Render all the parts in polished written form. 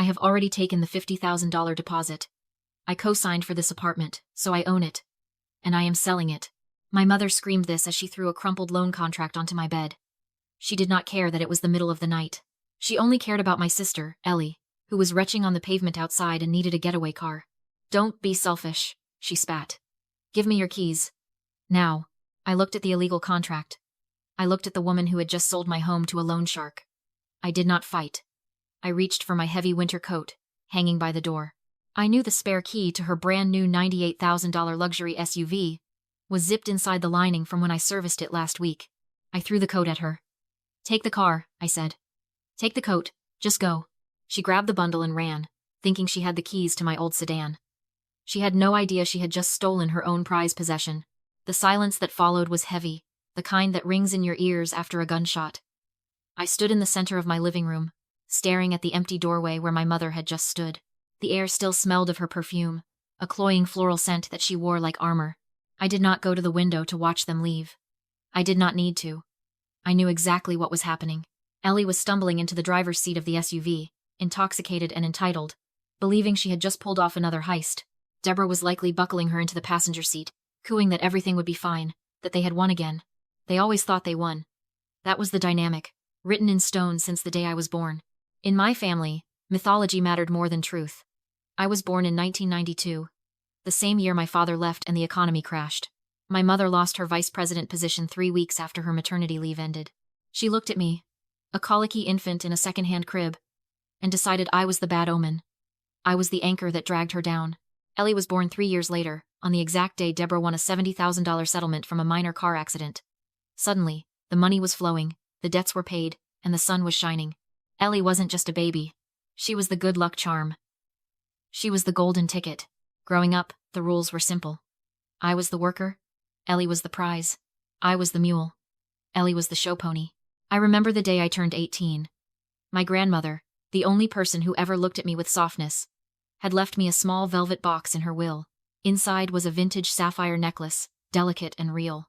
I have already taken the $50,000 deposit. I co-signed for this apartment, so I own it. And I am selling it. My mother screamed this as she threw a crumpled loan contract onto my bed. She did not care that it was the middle of the night. She only cared about my sister, Ellie, who was retching on the pavement outside and needed a getaway car. Don't be selfish, she spat. Give me your keys. Now. I looked at the illegal contract. I looked at the woman who had just sold my home to a loan shark. I did not fight. I reached for my heavy winter coat, hanging by the door. I knew the spare key to her brand new $98,000 luxury SUV was zipped inside the lining from when I serviced it last week. I threw the coat at her. Take the car, I said. Take the coat, just go. She grabbed the bundle and ran, thinking she had the keys to my old sedan. She had no idea she had just stolen her own prized possession. The silence that followed was heavy, the kind that rings in your ears after a gunshot. I stood in the center of my living room, staring at the empty doorway where my mother had just stood. The air still smelled of her perfume, a cloying floral scent that she wore like armor. I did not go to the window to watch them leave. I did not need to. I knew exactly what was happening. Ellie was stumbling into the driver's seat of the SUV, intoxicated and entitled, believing she had just pulled off another heist. Deborah was likely buckling her into the passenger seat, cooing that everything would be fine, that they had won again. They always thought they won. That was the dynamic, written in stone since the day I was born. In my family, mythology mattered more than truth. I was born in 1992, the same year my father left and the economy crashed. My mother lost her vice president position 3 weeks after her maternity leave ended. She looked at me, a colicky infant in a second-hand crib, and decided I was the bad omen. I was the anchor that dragged her down. Ellie was born 3 years later, on the exact day Deborah won a $70,000 settlement from a minor car accident. Suddenly, the money was flowing, the debts were paid, and the sun was shining. Ellie wasn't just a baby. She was the good luck charm. She was the golden ticket. Growing up, the rules were simple. I was the worker. Ellie was the prize. I was the mule. Ellie was the show pony. I remember the day I turned 18. My grandmother, the only person who ever looked at me with softness, had left me a small velvet box in her will. Inside was a vintage sapphire necklace, delicate and real.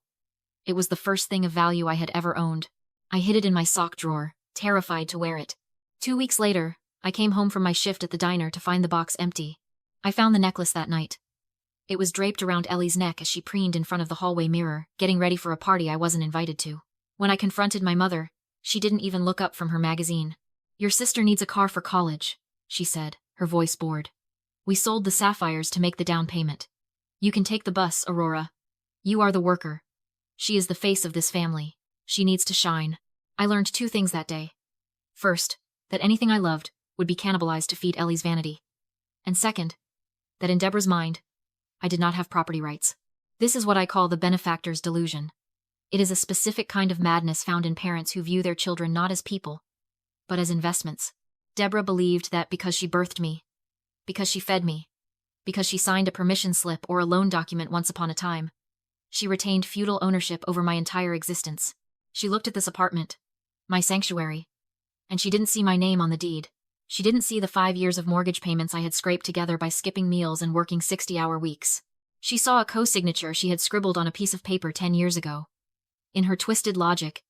It was the first thing of value I had ever owned. I hid it in my sock drawer, terrified to wear it. 2 weeks later, I came home from my shift at the diner to find the box empty. I found the necklace that night. It was draped around Ellie's neck as she preened in front of the hallway mirror, getting ready for a party I wasn't invited to. When I confronted my mother, she didn't even look up from her magazine. Your sister needs a car for college, she said, her voice bored. We sold the sapphires to make the down payment. You can take the bus, Aurora. You are the worker. She is the face of this family. She needs to shine. I learned 2 things that day. First, that anything I loved would be cannibalized to feed Ellie's vanity. And second, that in Deborah's mind, I did not have property rights. This is what I call the benefactor's delusion. It is a specific kind of madness found in parents who view their children not as people, but as investments. Deborah believed that because she birthed me, because she fed me, because she signed a permission slip or a loan document once upon a time, she retained feudal ownership over my entire existence. She looked at this apartment, my sanctuary, and she didn't see my name on the deed. She didn't see the 5 years of mortgage payments I had scraped together by skipping meals and working 60-hour weeks. She saw a co-signature she had scribbled on a piece of paper 10 years ago. In her twisted logic,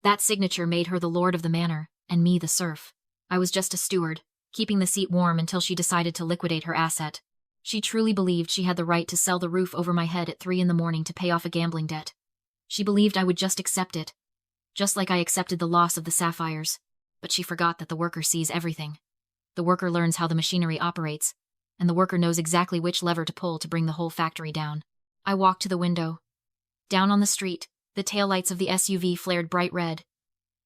that signature made her the lord of the manor, and me the serf. I was just a steward, keeping the seat warm until she decided to liquidate her asset. She truly believed she had the right to sell the roof over my head at 3 a.m. to pay off a gambling debt. She believed I would just accept it, just like I accepted the loss of the sapphires. But she forgot that the worker sees everything. The worker learns how the machinery operates, and the worker knows exactly which lever to pull to bring the whole factory down. I walked to the window. Down on the street, the taillights of the SUV flared bright red,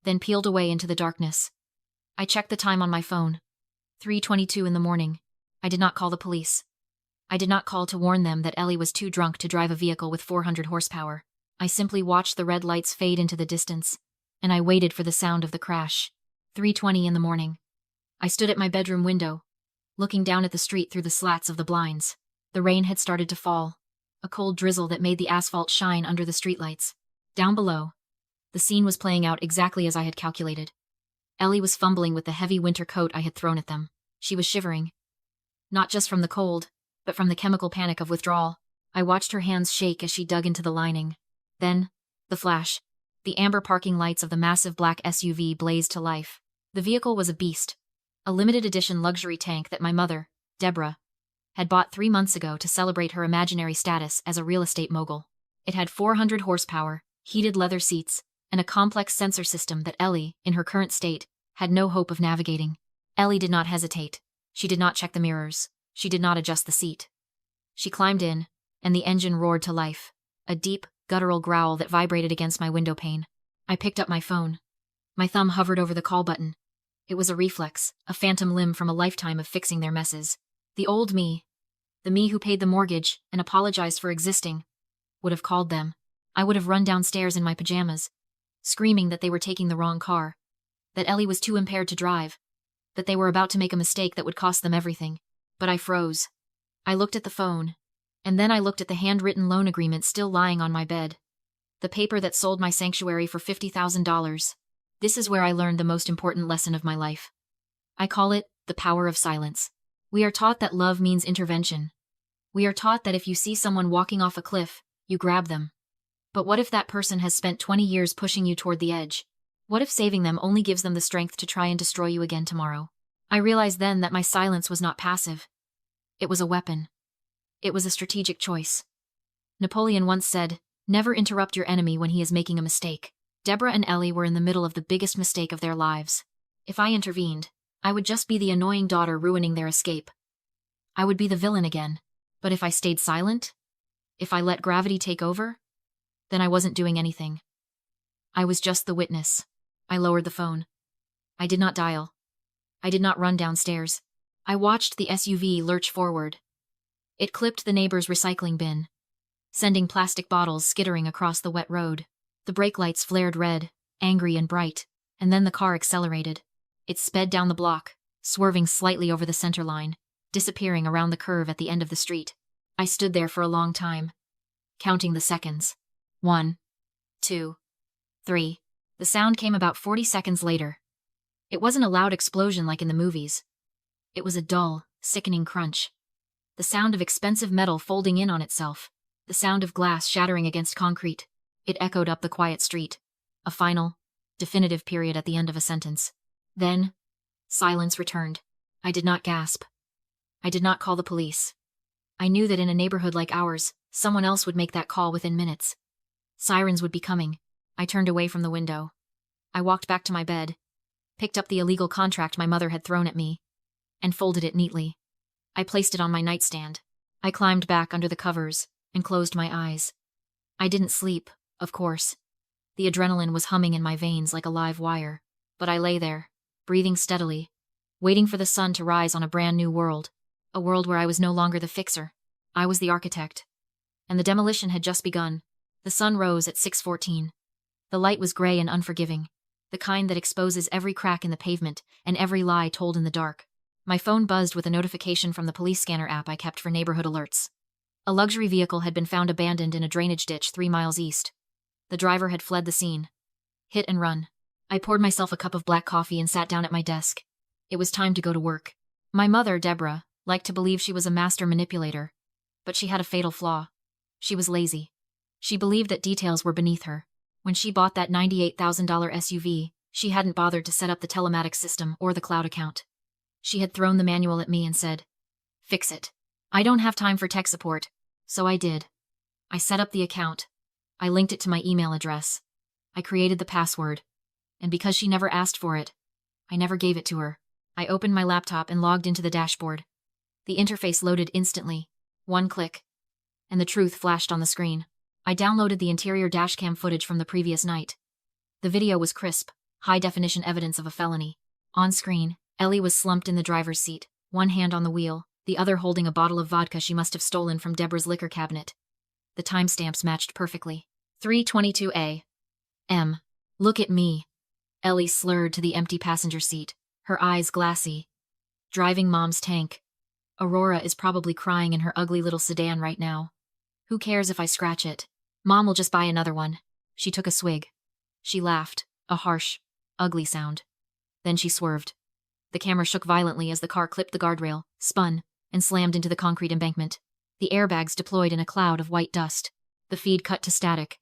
then peeled away into the darkness. I checked the time on my phone. 3:22 in the morning. I did not call the police. I did not call to warn them that Ellie was too drunk to drive a vehicle with 400 horsepower. I simply watched the red lights fade into the distance, and I waited for the sound of the crash. 3:20 in the morning. I stood at my bedroom window, looking down at the street through the slats of the blinds. The rain had started to fall, a cold drizzle that made the asphalt shine under the streetlights. Down below, the scene was playing out exactly as I had calculated. Ellie was fumbling with the heavy winter coat I had thrown at them. She was shivering, not just from the cold, but from the chemical panic of withdrawal. I watched her hands shake as she dug into the lining. Then, the flash. The amber parking lights of the massive black SUV blazed to life. The vehicle was a beast. A limited edition luxury tank that my mother, Deborah, had bought 3 months ago to celebrate her imaginary status as a real estate mogul. It had 400 horsepower, heated leather seats, and a complex sensor system that Ellie, in her current state, had no hope of navigating. Ellie did not hesitate. She did not check the mirrors. She did not adjust the seat. She climbed in, and the engine roared to life, a deep, guttural growl that vibrated against my window pane. I picked up my phone. My thumb hovered over the call button. It was a reflex, a phantom limb from a lifetime of fixing their messes. The old me, the me who paid the mortgage and apologized for existing, would have called them. I would have run downstairs in my pajamas, screaming that they were taking the wrong car, that Ellie was too impaired to drive, that they were about to make a mistake that would cost them everything. But I froze. I looked at the phone, and then I looked at the handwritten loan agreement still lying on my bed. The paper that sold my sanctuary for $50,000. This is where I learned the most important lesson of my life. I call it the power of silence. We are taught that love means intervention. We are taught that if you see someone walking off a cliff, you grab them. But what if that person has spent 20 years pushing you toward the edge? What if saving them only gives them the strength to try and destroy you again tomorrow? I realized then that my silence was not passive. It was a weapon. It was a strategic choice. Napoleon once said, "Never interrupt your enemy when he is making a mistake." Deborah and Ellie were in the middle of the biggest mistake of their lives. If I intervened, I would just be the annoying daughter ruining their escape. I would be the villain again. But if I stayed silent, if I let gravity take over, then I wasn't doing anything. I was just the witness. I lowered the phone. I did not dial. I did not run downstairs. I watched the SUV lurch forward. It clipped the neighbor's recycling bin, sending plastic bottles skittering across the wet road. The brake lights flared red, angry and bright, and then the car accelerated. It sped down the block, swerving slightly over the center line, disappearing around the curve at the end of the street. I stood there for a long time, counting the seconds. 1, 2, 3. The sound came about 40 seconds later. It wasn't a loud explosion like in the movies. It was a dull, sickening crunch. The sound of expensive metal folding in on itself. The sound of glass shattering against concrete. It echoed up the quiet street. A final, definitive period at the end of a sentence. Then, silence returned. I did not gasp. I did not call the police. I knew that in a neighborhood like ours, someone else would make that call within minutes. Sirens would be coming. I turned away from the window. I walked back to my bed, picked up the illegal contract my mother had thrown at me, and folded it neatly. I placed it on my nightstand. I climbed back under the covers and closed my eyes. I didn't sleep, of course. The adrenaline was humming in my veins like a live wire, but I lay there, breathing steadily, waiting for the sun to rise on a brand new world, a world where I was no longer the fixer. I was the architect. And the demolition had just begun. The sun rose at 6:14. The light was gray and unforgiving, the kind that exposes every crack in the pavement and every lie told in the dark. My phone buzzed with a notification from the police scanner app I kept for neighborhood alerts. A luxury vehicle had been found abandoned in a drainage ditch 3 miles east. The driver had fled the scene. Hit and run. I poured myself a cup of black coffee and sat down at my desk. It was time to go to work. My mother, Deborah, liked to believe she was a master manipulator, but she had a fatal flaw. She was lazy. She believed that details were beneath her. When she bought that $98,000 SUV, she hadn't bothered to set up the telematics system or the cloud account. She had thrown the manual at me and said, "Fix it." I don't have time for tech support, so I did. I set up the account. I linked it to my email address. I created the password. And because she never asked for it, I never gave it to her. I opened my laptop and logged into the dashboard. The interface loaded instantly. 1 click. And the truth flashed on the screen. I downloaded the interior dashcam footage from the previous night. The video was crisp, high-definition evidence of a felony. On screen, Ellie was slumped in the driver's seat, one hand on the wheel, the other holding a bottle of vodka she must have stolen from Deborah's liquor cabinet. The timestamps matched perfectly. 3:22 a.m. Look at me. Ellie slurred to the empty passenger seat, her eyes glassy. Driving Mom's tank. Aurora is probably crying in her ugly little sedan right now. Who cares if I scratch it? Mom will just buy another one. She took a swig. She laughed, a harsh, ugly sound. Then she swerved. The camera shook violently as the car clipped the guardrail, spun, and slammed into the concrete embankment. The airbags deployed in a cloud of white dust. The feed cut to static.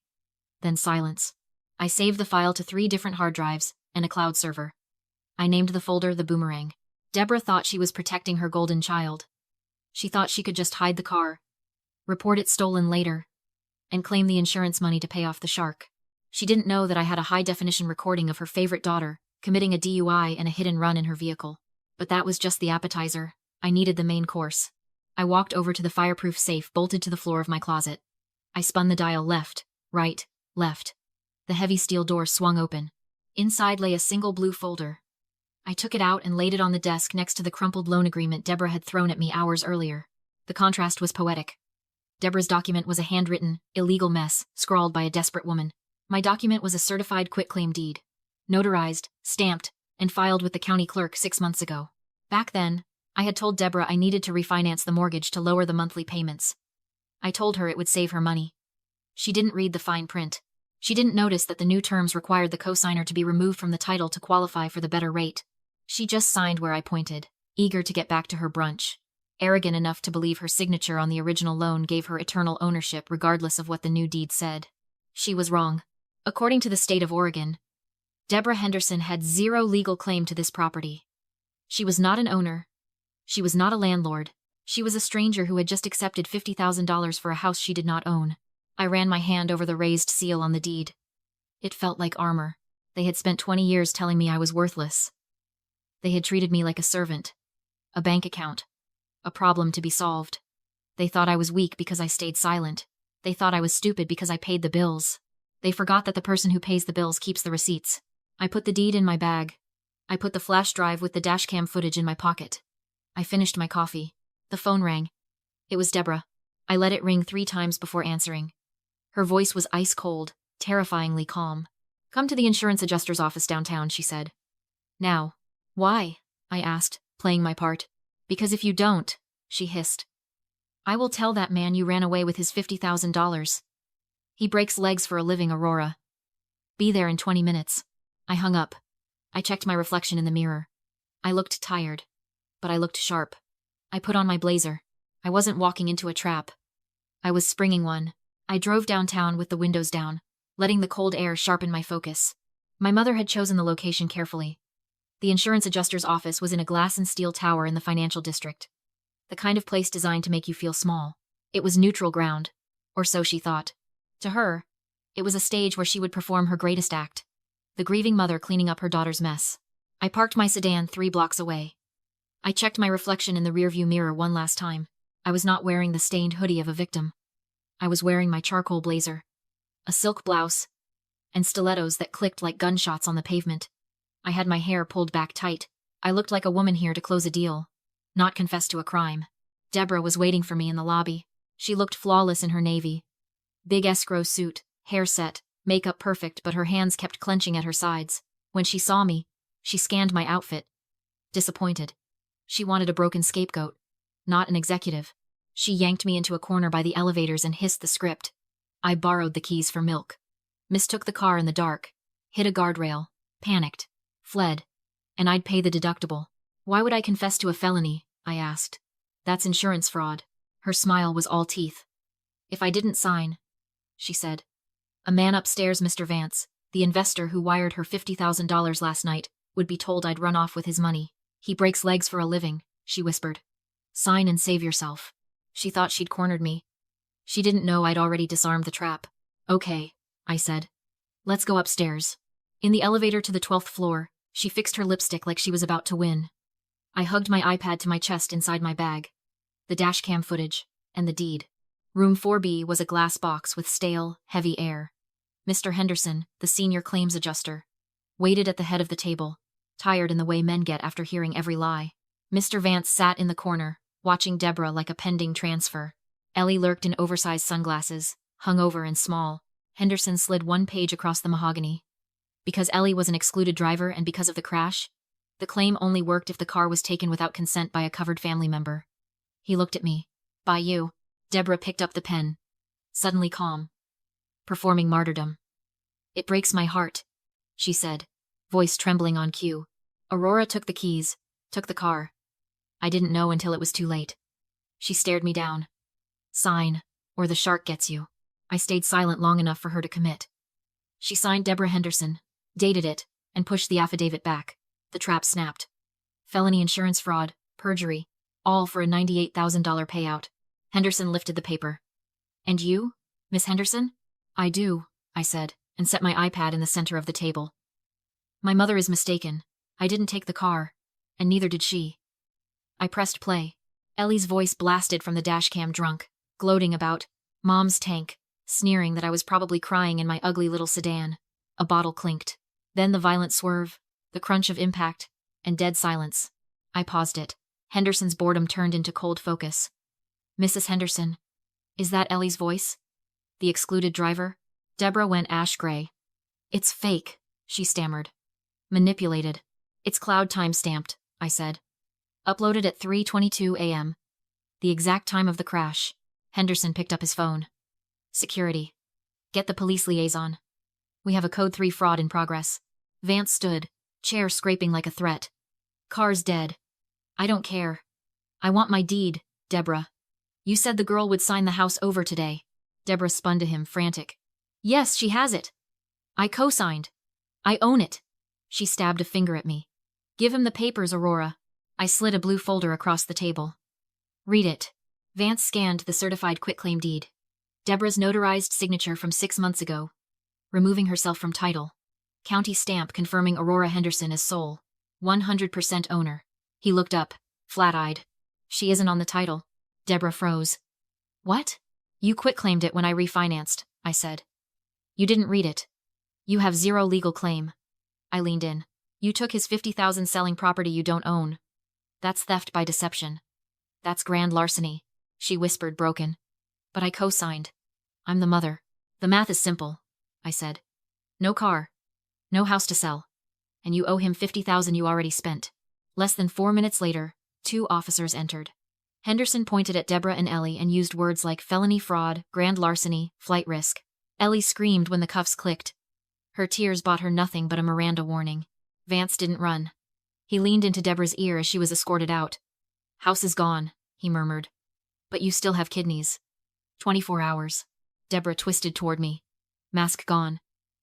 Then silence. I saved the file to 3 different hard drives and a cloud server. I named the folder the Boomerang. Deborah thought she was protecting her golden child. She thought she could just hide the car, report it stolen later, and claim the insurance money to pay off the shark. She didn't know that I had a high-definition recording of her favorite daughter committing a DUI and a hit-and-run in her vehicle. But that was just the appetizer. I needed the main course. I walked over to the fireproof safe bolted to the floor of my closet. I spun the dial left, right, left. The heavy steel door swung open. Inside lay a single blue folder. I took it out and laid it on the desk next to the crumpled loan agreement Deborah had thrown at me hours earlier. The contrast was poetic. Deborah's document was a handwritten, illegal mess, scrawled by a desperate woman. My document was a certified quitclaim deed. Notarized, stamped, and filed with the county clerk 6 months ago. Back then, I had told Deborah I needed to refinance the mortgage to lower the monthly payments. I told her it would save her money. She didn't read the fine print. She didn't notice that the new terms required the cosigner to be removed from the title to qualify for the better rate. She just signed where I pointed, eager to get back to her brunch. Arrogant enough to believe her signature on the original loan gave her eternal ownership regardless of what the new deed said. She was wrong. According to the state of Oregon, Deborah Henderson had zero legal claim to this property. She was not an owner. She was not a landlord. She was a stranger who had just accepted $50,000 for a house she did not own. I ran my hand over the raised seal on the deed. It felt like armor. They had spent 20 years telling me I was worthless. They had treated me like a servant, a bank account, a problem to be solved. They thought I was weak because I stayed silent. They thought I was stupid because I paid the bills. They forgot that the person who pays the bills keeps the receipts. I put the deed in my bag. I put the flash drive with the dashcam footage in my pocket. I finished my coffee. The phone rang. It was Deborah. I let it ring 3 times before answering. Her voice was ice cold, terrifyingly calm. "Come to the insurance adjuster's office downtown," she said. "Now." "Why?" I asked, playing my part. "Because if you don't," she hissed, "I will tell that man you ran away with his $50,000. He breaks legs for a living, Aurora. Be there in 20 minutes. I hung up. I checked my reflection in the mirror. I looked tired, but I looked sharp. I put on my blazer. I wasn't walking into a trap. I was springing one. I drove downtown with the windows down, letting the cold air sharpen my focus. My mother had chosen the location carefully. The insurance adjuster's office was in a glass and steel tower in the financial district. The kind of place designed to make you feel small. It was neutral ground, or so she thought. To her, it was a stage where she would perform her greatest act. The grieving mother cleaning up her daughter's mess. I parked my sedan 3 blocks away. I checked my reflection in the rearview mirror one last time. I was not wearing the stained hoodie of a victim. I was wearing my charcoal blazer, a silk blouse, and stilettos that clicked like gunshots on the pavement. I had my hair pulled back tight. I looked like a woman here to close a deal, not confess to a crime. Deborah was waiting for me in the lobby. She looked flawless in her navy. Big escrow suit, hair set, makeup perfect, but her hands kept clenching at her sides. When she saw me, she scanned my outfit. Disappointed. She wanted a broken scapegoat, not an executive. She yanked me into a corner by the elevators and hissed the script. I borrowed the keys for milk. Mistook the car in the dark. Hit a guardrail. Panicked. Fled. And I'd pay the deductible. "Why would I confess to a felony?" I asked. "That's insurance fraud." Her smile was all teeth. "If I didn't sign," she said. "A man upstairs, Mr. Vance, the investor who wired her $50,000 last night, would be told I'd run off with his money. He breaks legs for a living," she whispered. "Sign and save yourself." She thought she'd cornered me. She didn't know I'd already disarmed the trap. "Okay," I said. "Let's go upstairs." In the elevator to the 12th floor, she fixed her lipstick like she was about to win. I hugged my iPad to my chest inside my bag. The dashcam footage, and the deed. Room 4B was a glass box with stale, heavy air. Mr. Henderson, the senior claims adjuster, waited at the head of the table, tired in the way men get after hearing every lie. Mr. Vance sat in the corner, watching Deborah like a pending transfer. Ellie lurked in oversized sunglasses, hungover and small. Henderson slid 1 page across the mahogany. Because Ellie was an excluded driver and because of the crash, the claim only worked if the car was taken without consent by a covered family member. He looked at me. "By you." Deborah picked up the pen. Suddenly calm. "Performing martyrdom." "It breaks my heart," she said, voice trembling on cue. "Aurora took the keys, took the car. I didn't know until it was too late." She stared me down. "Sign, or the shark gets you." I stayed silent long enough for her to commit. She signed Deborah Henderson, dated it, and pushed the affidavit back. The trap snapped. felony insurance fraud, perjury, all for a $98,000 payout. Henderson lifted the paper. And you, Miss Henderson? I do, I said, and set my iPad in the center of the table. My mother is mistaken. I didn't take the car, and neither did she. I pressed play. Ellie's voice blasted from the dashcam drunk, gloating about Mom's tank, sneering that I was probably crying in my ugly little sedan. A bottle clinked. Then the violent swerve, the crunch of impact, and dead silence. I paused it. Henderson's boredom turned into cold focus. Mrs. Henderson. Is that Ellie's voice? The excluded driver? Deborah went ash gray. It's fake, she stammered. Manipulated. It's cloud time stamped, I said. Uploaded at 3:22 a.m. The exact time of the crash. Henderson picked up his phone. Security. Get the police liaison. We have a Code 3 fraud in progress. Vance stood, chair scraping like a threat. Car's dead. I don't care. I want my deed, Deborah. You said the girl would sign the house over today. Deborah spun to him, frantic. Yes, she has it. I co-signed. I own it. She stabbed a finger at me. Give him the papers, Aurora. I slid a blue folder across the table. Read it. Vance scanned the certified quitclaim deed. Deborah's notarized signature from 6 months ago. Removing herself from title. County stamp confirming Aurora Henderson as sole. 100% owner. He looked up, flat-eyed. She isn't on the title. Deborah froze. What? You quitclaimed it when I refinanced, I said. You didn't read it. You have zero legal claim. I leaned in. You took his $50,000 selling property you don't own. That's theft by deception. That's grand larceny, she whispered, broken. But I co-signed. I'm the mother. The math is simple, I said. No car. No house to sell. And you owe him $50,000 you already spent. Less than 4 minutes later, 2 officers entered. Henderson pointed at Deborah and Ellie and used words like felony fraud, grand larceny, flight risk. Ellie screamed when the cuffs clicked. Her tears bought her nothing but a Miranda warning. Vance didn't run. He leaned into Deborah's ear as she was escorted out. House is gone, he murmured. But you still have kidneys. 24 hours. Deborah twisted toward me. Mask gone.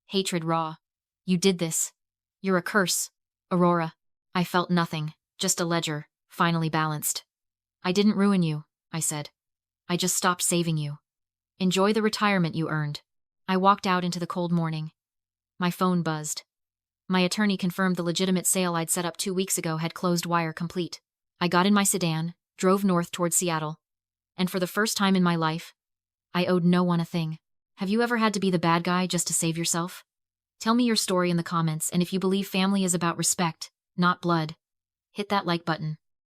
Hatred raw. You did this. You're a curse. Aurora. I felt nothing, just a ledger, finally balanced. I didn't ruin you, I said. I just stopped saving you. Enjoy the retirement you earned. I walked out into the cold morning. My phone buzzed. My attorney confirmed the legitimate sale I'd set up 2 weeks ago had closed wire complete. I got in my sedan, drove north toward Seattle. And for the first time in my life, I owed no one a thing. Have you ever had to be the bad guy just to save yourself? Tell me your story in the comments, and if you believe family is about respect, not blood, hit that like button.